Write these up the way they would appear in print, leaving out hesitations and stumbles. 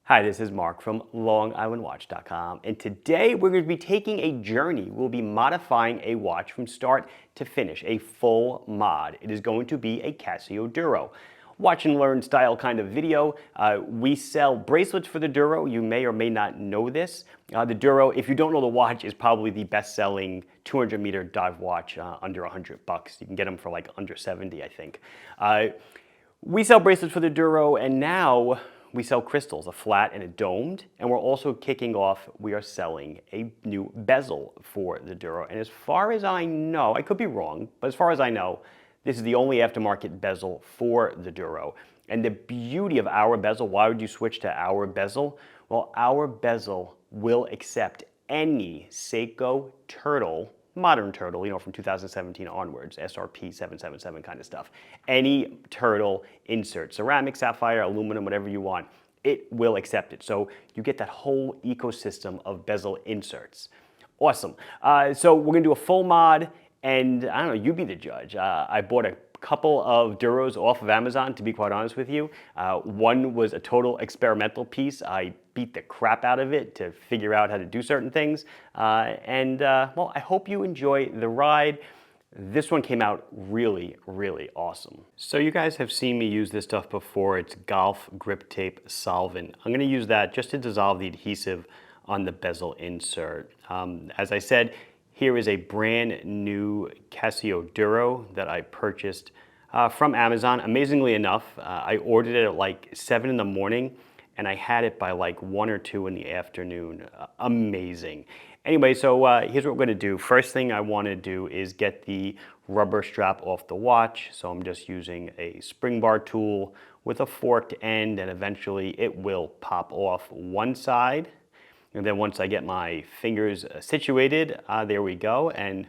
Hi, this is Mark from LongIslandWatch.com, and today we're going to be taking a journey. We'll be modifying a watch from start to finish, a full mod. It is going to be a Casio Duro. Watch and learn style kind of video. We sell bracelets for the Duro. You may or may not know this. The Duro, if you don't know the watch, is probably the best-selling 200-meter dive watch under $100. You can get them for like under 70, I think. We sell bracelets for the Duro, and now we sell crystals, a flat and a domed, and we're also kicking off, we are selling a new bezel for the Duro. And as far as I know, I could be wrong, but as far as I know, this is the only aftermarket bezel for the Duro. And the beauty of our bezel, why would you switch to our bezel? Well, our bezel will accept any Seiko turtle, modern turtle, from 2017 onwards, SRP 777 kind of stuff. Any turtle insert, ceramic, sapphire, aluminum, whatever you want, it will accept it. So you get that whole ecosystem of bezel inserts. Awesome. So we're gonna do a full mod, and I don't know, you be the judge. I bought a couple of Duros off of Amazon, to be quite honest with you. One was a total experimental piece. I beat the crap out of it to figure out how to do certain things. Well, I hope you enjoy the ride. This one came out really, really awesome. So you guys have seen me use this stuff before. It's golf grip tape solvent. I'm gonna use that just to dissolve the adhesive on the bezel insert. As I said, here is a brand new Casio Duro that I purchased from Amazon. Amazingly enough, I ordered it at like 7 in the morning and I had it by like 1 or 2 in the afternoon. Amazing. Anyway, so here's what we're gonna do. First thing I wanna do is get the rubber strap off the watch. So I'm just using a spring bar tool with a forked end, and eventually it will pop off one side. And then once I get my fingers situated, there we go, and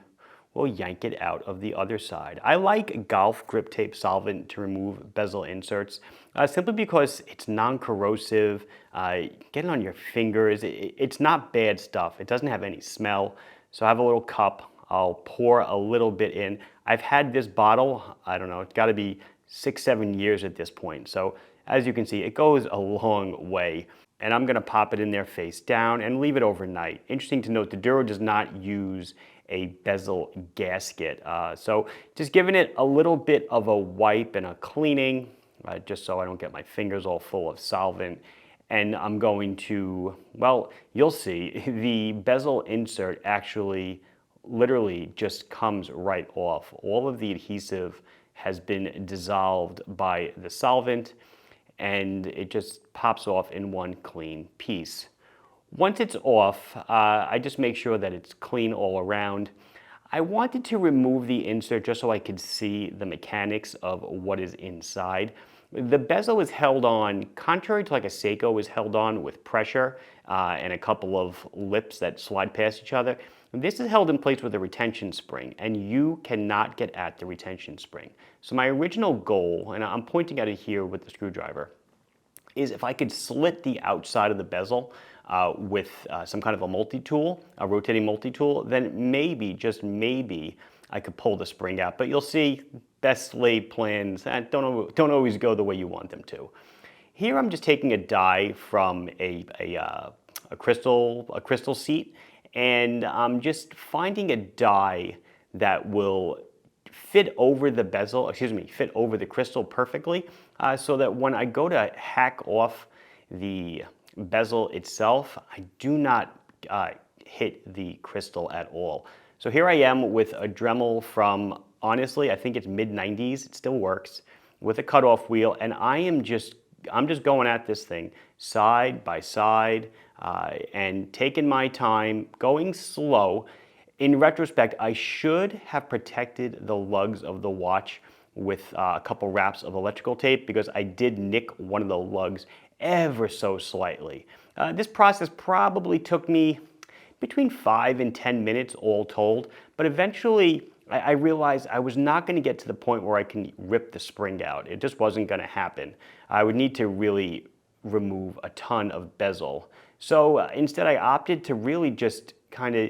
we'll yank it out of the other side. I like golf grip tape solvent to remove bezel inserts, simply because it's non-corrosive. Get it on your fingers. It's not bad stuff. It doesn't have any smell. So I have a little cup. I'll pour a little bit in. I've had this bottle, I don't know, it's gotta be 6, 7 years at this point. So as you can see, it goes a long way. And I'm gonna pop it in there face down and leave it overnight. Interesting to note, the Duro does not use a bezel gasket. So just giving it a little bit of a wipe and a cleaning, just so I don't get my fingers all full of solvent. And I'm going to, well, you'll see, the bezel insert actually literally just comes right off. All of the adhesive has been dissolved by the solvent, and it just pops off in one clean piece. Once it's off, I just make sure that it's clean all around. I wanted to remove the insert just so I could see the mechanics of what is inside. The bezel is held on, contrary to like a Seiko, is held on with pressure and a couple of lips that slide past each other. This is held in place with a retention spring, and you cannot get at the retention spring. So my original goal, and I'm pointing at it here with the screwdriver, is if I could slit the outside of the bezel with some kind of a multi-tool, a rotating multi-tool, then maybe, just maybe, I could pull the spring out. But you'll see, best laid plans don't always go the way you want them to. Here I'm just taking a die from a crystal seat, and I'm just finding a die that will fit over the bezel, fit over the crystal perfectly, so that when I go to hack off the bezel itself, I do not hit the crystal at all. So here I am with a Dremel from, honestly, I think it's mid-90s, it still works, with a cutoff wheel, and I'm just going at this thing side by side and taking my time, going slow. In retrospect, I should have protected the lugs of the watch with a couple wraps of electrical tape, because I did nick one of the lugs ever so slightly. This process probably took me between 5 and 10 minutes all told, but eventually I realized I was not going to get to the point where I can rip the spring out. It just wasn't going to happen. I would need to really remove a ton of bezel. So instead I opted to really just kind of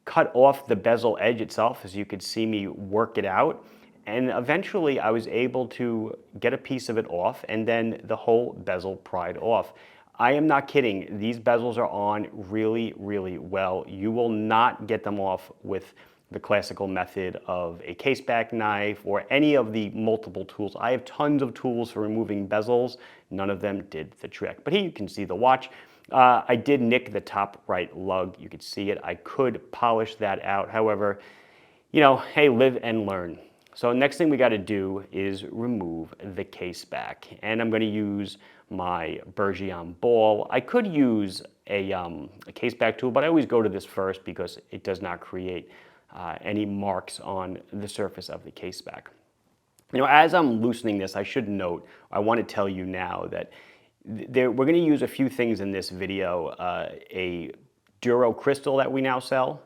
cut off the bezel edge itself, as you could see me work it out. And eventually I was able to get a piece of it off, and then the whole bezel pried off. I am not kidding. These bezels are on really, really well. You will not get them off with the classical method of a case back knife or any of the multiple tools. I have tons of tools for removing bezels. None of them did the trick. But here you can see the watch. I did nick the top right lug. You could see it. I could polish that out. However, hey, live and learn. So next thing we got to do is remove the case back. And I'm going to use my Bergeon ball. I could use a case back tool, but I always go to this first because it does not create any marks on the surface of the case back. As I'm loosening this, I should note, I want to tell you now that we're going to use a few things in this video, a Duro crystal that we now sell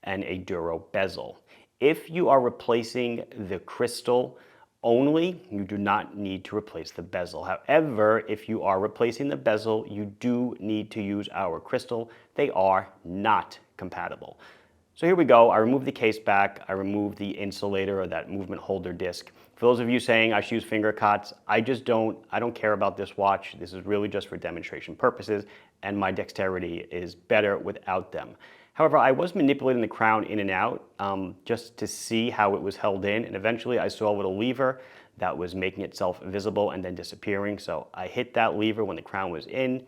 and a Duro bezel. If you are replacing the crystal only, you do not need to replace the bezel. However, if you are replacing the bezel, you do need to use our crystal. They are not compatible. So here we go. I removed the case back. I removed the insulator or that movement holder disc. For those of you saying I should use finger cots, I don't care about this watch. This is really just for demonstration purposes, and my dexterity is better without them. However, I was manipulating the crown in and out just to see how it was held in, and eventually I saw a little lever that was making itself visible and then disappearing. So I hit that lever when the crown was in,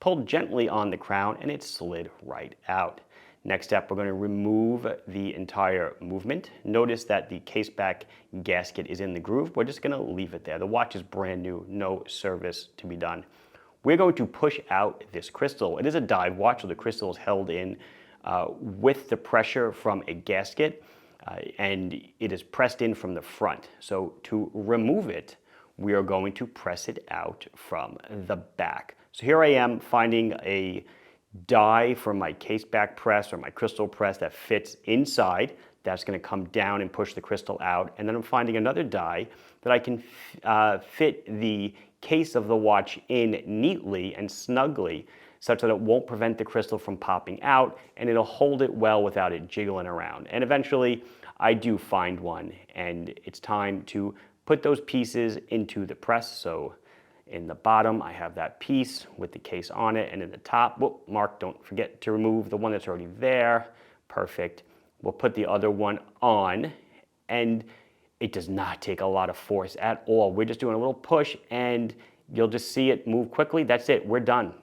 pulled gently on the crown, and it slid right out. Next step, we're going to remove the entire movement. Notice that the case back gasket is in the groove. We're just going to leave it there. The watch is brand new, no service to be done. We're going to push out this crystal. It is a dive watch, so the crystal is held in with the pressure from a gasket, and it is pressed in from the front. So to remove it, we are going to press it out from the back. So here I am finding a die from my case back press or my crystal press that fits inside. That's going to come down and push the crystal out. And then I'm finding another die that I can fit the case of the watch in neatly and snugly, such that it won't prevent the crystal from popping out, and it'll hold it well without it jiggling around. And eventually I do find one, and it's time to put those pieces into the press. So in the bottom, I have that piece with the case on it, and in the top, Mark, don't forget to remove the one that's already there. Perfect. We'll put the other one on, and it does not take a lot of force at all. We're just doing a little push, and you'll just see it move quickly. That's it. We're done.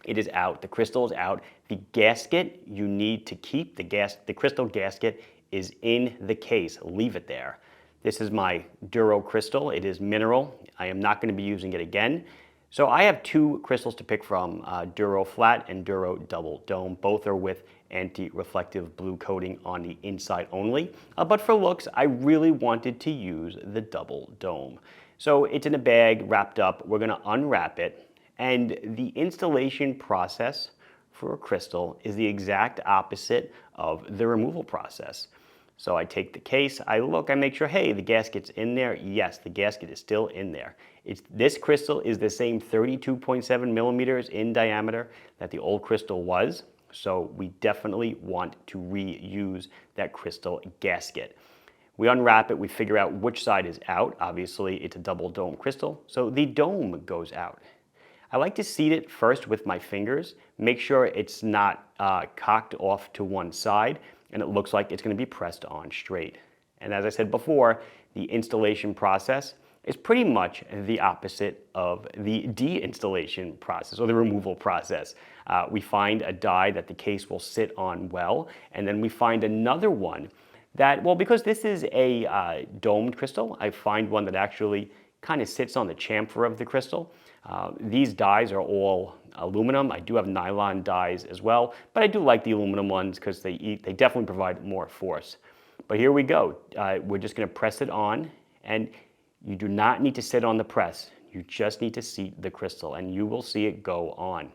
It is out. The crystal is out. The gasket you need to keep, the crystal gasket is in the case. Leave it there. This is my Duro crystal. It is mineral. I am not going to be using it again. So I have two crystals to pick from, Duro flat and Duro double dome. Both are with anti-reflective blue coating on the inside only. But for looks, I really wanted to use the double dome. So it's in a bag, wrapped up. We're going to unwrap it. And the installation process for a crystal is the exact opposite of the removal process. So I take the case, I look, I make sure, hey, the gasket's in there. Yes, the gasket is still in there. This crystal is the same 32.7 millimeters in diameter that the old crystal was. So we definitely want to reuse that crystal gasket. We unwrap it, we figure out which side is out. Obviously, it's a double dome crystal, so the dome goes out. I like to seat it first with my fingers, make sure it's not cocked off to one side, and it looks like it's going to be pressed on straight. And as I said before, the installation process is pretty much the opposite of the de-installation process or the removal process. We find a die that the case will sit on well, and then we find another one that, well, because this is a domed crystal, I find one that actually kind of sits on the chamfer of the crystal. These dies are all aluminum. I do have nylon dies as well, but I do like the aluminum ones because they definitely provide more force. But here we go. We're just going to press it on, and you do not need to sit on the press. You just need to seat the crystal, and you will see it go on.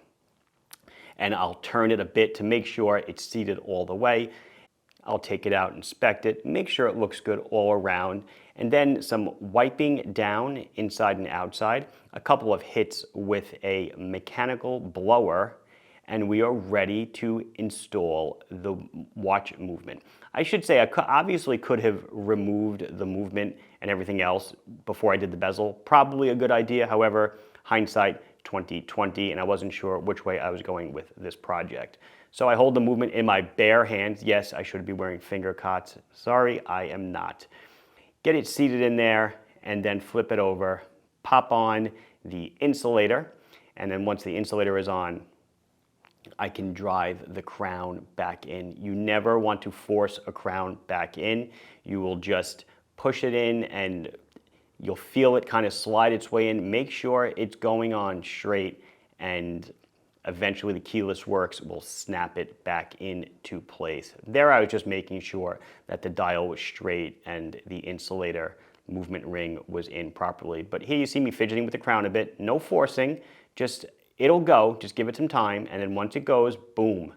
And I'll turn it a bit to make sure it's seated all the way. I'll take it out, inspect it, make sure it looks good all around, and then some wiping down inside and outside, a couple of hits with a mechanical blower, and we are ready to install the watch movement. I should say I obviously could have removed the movement and everything else before I did the bezel. Probably a good idea. However, hindsight 2020, and I wasn't sure which way I was going with this project. So I hold the movement in my bare hands. Yes, I should be wearing finger cots. Sorry, I am not. Get it seated in there, and then flip it over. Pop on the insulator, and then once the insulator is on, I can drive the crown back in. You never want to force a crown back in. You will just push it in and you'll feel it kind of slide its way in. Make sure it's going on straight, and eventually the keyless works will snap it back into place. There I was just making sure that the dial was straight and the insulator movement ring was in properly. But here you see me fidgeting with the crown a bit. No forcing, just it'll go, just give it some time, and then once it goes, boom,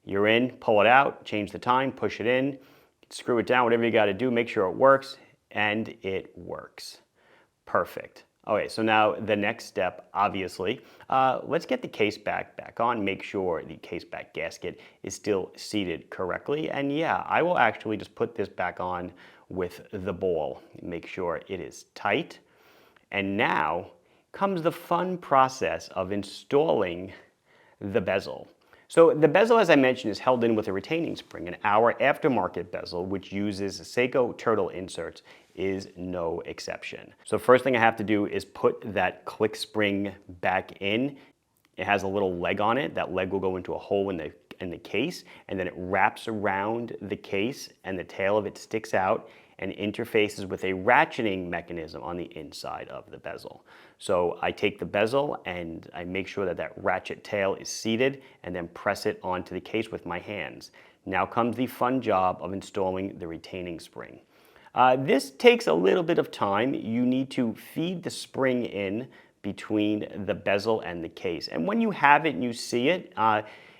you're in, pull it out, change the time, push it in, screw it down, whatever you got to do, make sure it works, and it works. Perfect. Okay, so now the next step, obviously, let's get the case back on, make sure the case back gasket is still seated correctly, and yeah, I will actually just put this back on with the ball, make sure it is tight, and now comes the fun process of installing the bezel. So the bezel, as I mentioned, is held in with a retaining spring. And our aftermarket bezel, which uses Seiko turtle inserts, is no exception. So first thing I have to do is put that click spring back in. It has a little leg on it. That leg will go into a hole in the case, and then it wraps around the case, and the tail of it sticks out and interfaces with a ratcheting mechanism on the inside of the bezel. So I take the bezel and I make sure that that ratchet tail is seated, and then press it onto the case with my hands. Now comes the fun job of installing the retaining spring. This takes a little bit of time. You need to feed the spring in between the bezel and the case. And when you have it and you see it,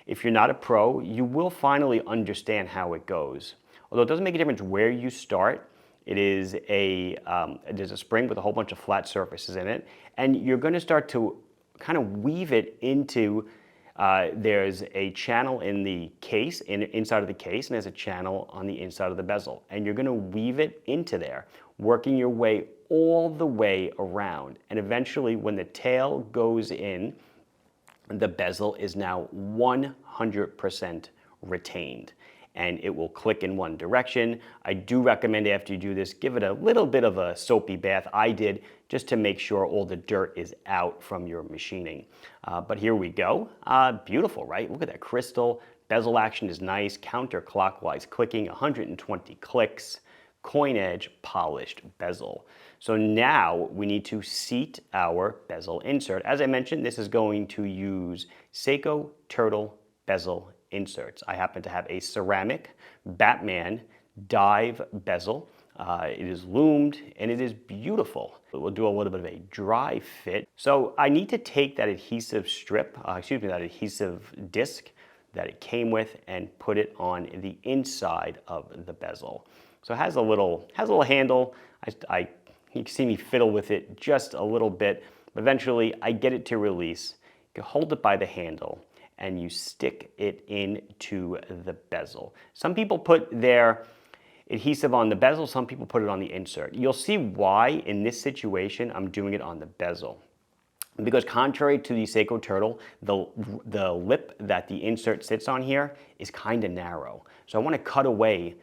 if you're not a pro, you will finally understand how it goes. Although it doesn't make a difference where you start. There's a spring with a whole bunch of flat surfaces in it, and you're going to start to kind of weave it into, there's a channel in the case, inside of the case, and there's a channel on the inside of the bezel, and you're going to weave it into there, working your way all the way around, and eventually when the tail goes in, the bezel is now 100% retained, and it will click in one direction. I do recommend after you do this, give it a little bit of a soapy bath. I did, just to make sure all the dirt is out from your machining. But here we go. Beautiful, right? Look at that crystal. Bezel action is nice. Counterclockwise clicking, 120 clicks. Coin edge polished bezel. So now we need to seat our bezel insert. As I mentioned, this is going to use Seiko Turtle bezel inserts. I happen to have a ceramic Batman dive bezel. It is loomed and it is beautiful. We'll do a little bit of a dry fit. So I need to take that adhesive strip, that adhesive disc that it came with, and put it on the inside of the bezel. So it has a little handle. You can see me fiddle with it just a little bit, but eventually I get it to release. You can hold it by the handle and you stick it into the bezel. Some people put their adhesive on the bezel, some people put it on the insert. You'll see why in this situation I'm doing it on the bezel. Because contrary to the Seiko Turtle, the lip that the insert sits on here is kind of narrow. So I want to cut away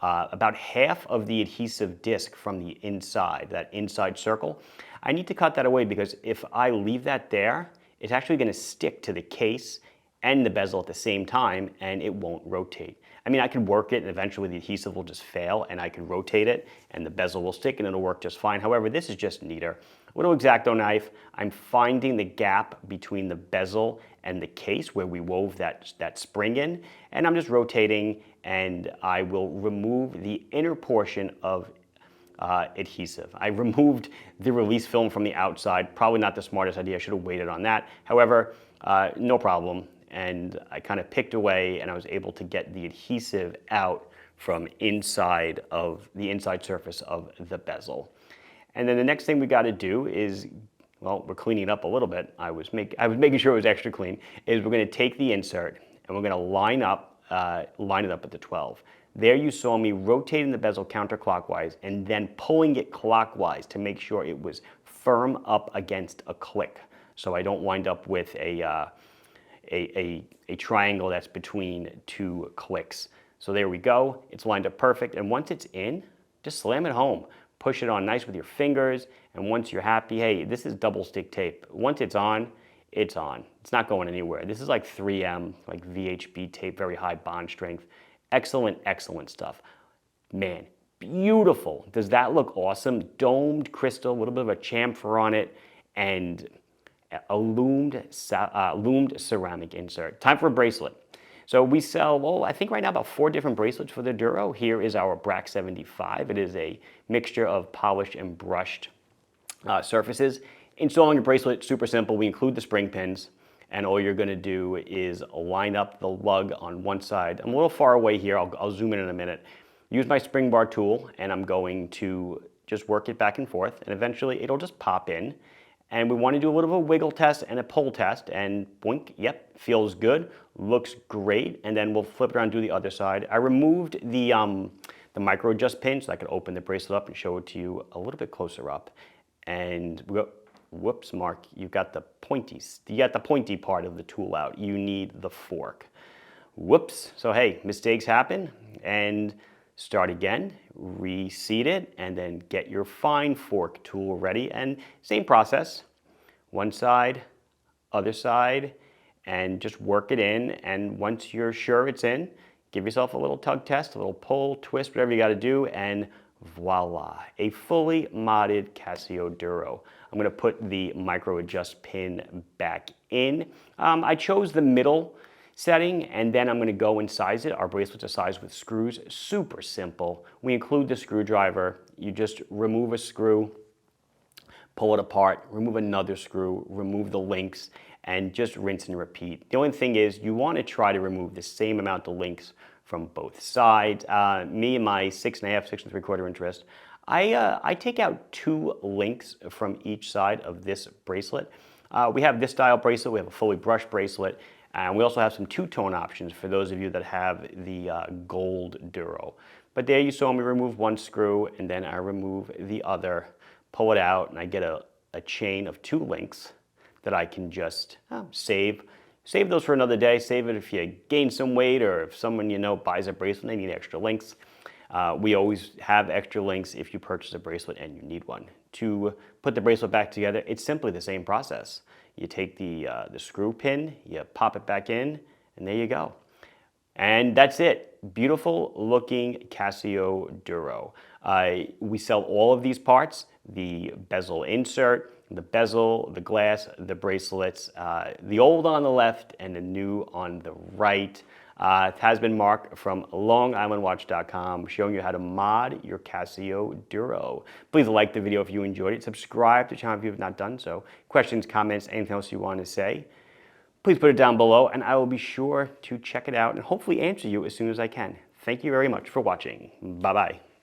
about half of the adhesive disc from the inside, that inside circle. I need to cut that away because if I leave that there, it's actually going to stick to the case and the bezel at the same time, and it won't rotate. I mean, I could work it and eventually the adhesive will just fail and I could rotate it and the bezel will stick and it'll work just fine. However, this is just neater. Little X-Acto knife, I'm finding the gap between the bezel and the case where we wove that spring in, and I'm just rotating, and I will remove the inner portion of adhesive. I removed the release film from the outside. Probably not the smartest idea. I should have waited on that. However, no problem. And I kind of picked away and I was able to get the adhesive out from inside of the inside surface of the bezel. And then the next thing we got to do is, well, we're cleaning it up a little bit. I was making sure it was extra clean. Is we're going to take the insert and we're going to line it up at the 12. There you saw me rotating the bezel counterclockwise and then pulling it clockwise to make sure it was firm up against a click. so I don't wind up with a triangle that's between two clicks. So there we go. It's lined up perfect. And once it's in, just slam it home. Push it on nice with your fingers. And once you're happy, hey, this is double stick tape. Once it's on, it's on. It's not going anywhere. This is like 3M, like VHB tape, very high bond strength. Excellent, excellent stuff. Man, beautiful. Does that look awesome? Domed crystal, a little bit of a chamfer on it, and a loomed ceramic insert. Time for a bracelet. So we sell, well, I think right now about 4 different bracelets for the Duro. Here is our Brac 75. It is a mixture of polished and brushed surfaces. Installing a bracelet, super simple. We include the spring pins, and all you're gonna do is line up the lug on one side. I'm a little far away here. I'll zoom in a minute. Use my spring bar tool, and I'm going to just work it back and forth, and eventually it'll just pop in. And we want to do a little bit of a wiggle test and a pull test, and boink, yep, feels good, looks great, and then we'll flip it around and do the other side. I removed the micro adjust pin so I could open the bracelet up and show it to you a little bit closer up. And we go, whoops, Mark, you got the pointy part of the tool out. You need the fork. Whoops, so hey, mistakes happen, and start again, reseat it, and then get your fine fork tool ready. And same process, one side, other side, and just work it in. And once you're sure it's in, give yourself a little tug test, a little pull, twist, whatever you got to do, and voila, a fully modded Casio Duro. I'm going to put the micro adjust pin back in. I chose the middle setting, and then I'm going to go and size it. Our bracelets are sized with screws. Super simple. We include the screwdriver. You just remove a screw, pull it apart, remove another screw, remove the links, and just rinse and repeat. The only thing is you want to try to remove the same amount of links from both sides. Me and my 6.5, 6 3/4 inch wrist, I take out 2 links from each side of this bracelet. We have this style bracelet. We have a fully brushed bracelet. And we also have some two-tone options for those of you that have the gold Duro. But there you saw me remove one screw, and then I remove the other, pull it out, and I get a chain of 2 links that I can just save. Save those for another day. Save it if you gain some weight, or if someone you know buys a bracelet and they need extra links. We always have extra links if you purchase a bracelet and you need one. To put the bracelet back together, it's simply the same process. You take the screw pin, you pop it back in, and there you go. And that's it. Beautiful looking Casio Duro. We sell all of these parts, the bezel insert, the bezel, the glass, the bracelets, the old on the left and the new on the right. It has been Mark from LongIslandWatch.com showing you how to mod your Casio Duro. Please like the video if you enjoyed it. Subscribe to the channel if you have not done so. Questions, comments, anything else you want to say, please put it down below and I will be sure to check it out and hopefully answer you as soon as I can. Thank you very much for watching. Bye-bye.